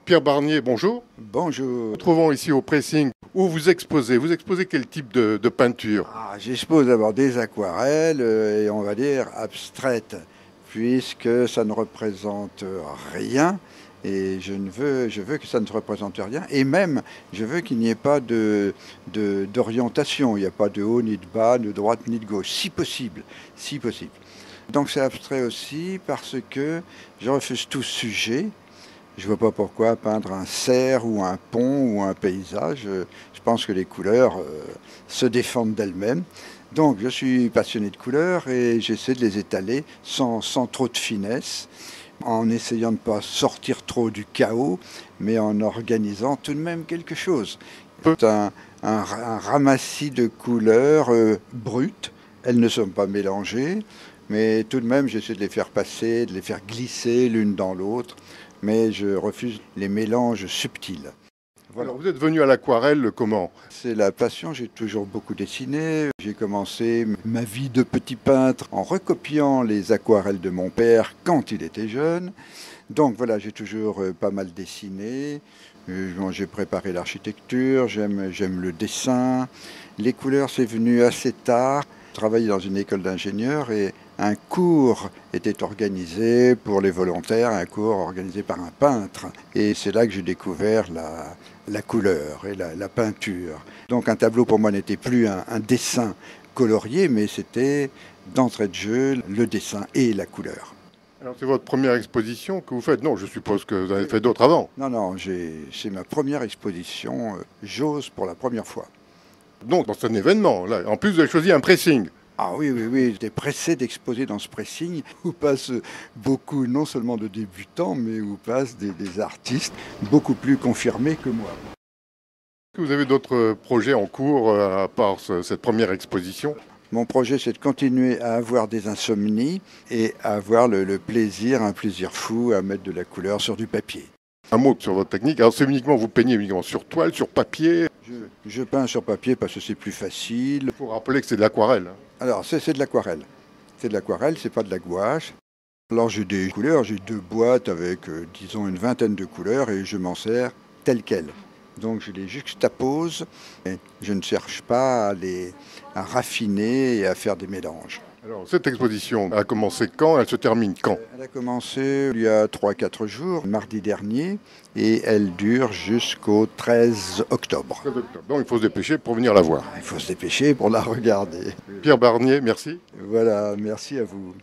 Pierre Barnier, bonjour. Bonjour. Nous trouvons ici au pressing où vous exposez. Vous exposez quel type de peinture? J'expose d'abord des aquarelles et on va dire abstraites, puisque ça ne représente rien. Et je veux que ça ne représente rien. Et même, je veux qu'il n'y ait pas d'orientation. Il n'y a pas de haut, ni de bas, de droite, ni de gauche. Si possible. Si possible. Donc c'est abstrait aussi parce que je refuse tout sujet. Je ne vois pas pourquoi peindre un cerf ou un pont ou un paysage. Je pense que les couleurs se défendent d'elles-mêmes. Donc je suis passionné de couleurs et j'essaie de les étaler sans trop de finesse, en essayant de ne pas sortir trop du chaos, mais en organisant tout de même quelque chose. C'est un ramassis de couleurs brutes. Elles ne sont pas mélangées, mais tout de même j'essaie de les faire passer, de les faire glisser l'une dans l'autre. Mais je refuse les mélanges subtils. Voilà. Alors vous êtes venu à l'aquarelle comment? C'est la passion, j'ai toujours beaucoup dessiné. J'ai commencé ma vie de petit peintre en recopiant les aquarelles de mon père quand il était jeune. Donc voilà, j'ai toujours pas mal dessiné. J'ai préparé l'architecture, j'aime le dessin. Les couleurs, c'est venu assez tard. Je travaillais dans une école d'ingénieur et un cours était organisé pour les volontaires, un cours organisé par un peintre. Et c'est là que j'ai découvert la couleur et la peinture. Donc un tableau pour moi n'était plus un dessin colorié, mais c'était d'entrée de jeu le dessin et la couleur. Alors c'est votre première exposition que vous faites? Non, je suppose que vous en avez fait d'autres avant. Non, c'est ma première exposition, j'ose pour la première fois. Donc c'est un événement, là. En plus vous avez choisi un pressing. Ah oui, j'étais pressé d'exposer dans ce pressing où passent beaucoup, non seulement de débutants, mais où passent des artistes beaucoup plus confirmés que moi. Est-ce que vous avez d'autres projets en cours à part cette première exposition? Mon projet, c'est de continuer à avoir des insomnies et à avoir le plaisir, un plaisir fou, à mettre de la couleur sur du papier. Un mot sur votre technique. Alors c'est uniquement, vous peignez uniquement sur toile, sur papier? Je peins sur papier parce que c'est plus facile. Il faut rappeler que c'est de l'aquarelle. Alors, c'est de l'aquarelle. C'est de l'aquarelle, c'est pas de la gouache. Alors, j'ai des couleurs, j'ai 2 boîtes avec, disons, une vingtaine de couleurs et je m'en sers telles quelles. Donc, je les juxtapose et je ne cherche pas à raffiner et à faire des mélanges. Alors, cette exposition a commencé quand? Elle se termine quand? Elle a commencé il y a 3-4 jours, mardi dernier, et elle dure jusqu'au 13 octobre. 13 octobre. Donc, il faut se dépêcher pour venir la voir. Il faut se dépêcher pour la regarder. Pierre Barnier, merci. Voilà, merci à vous.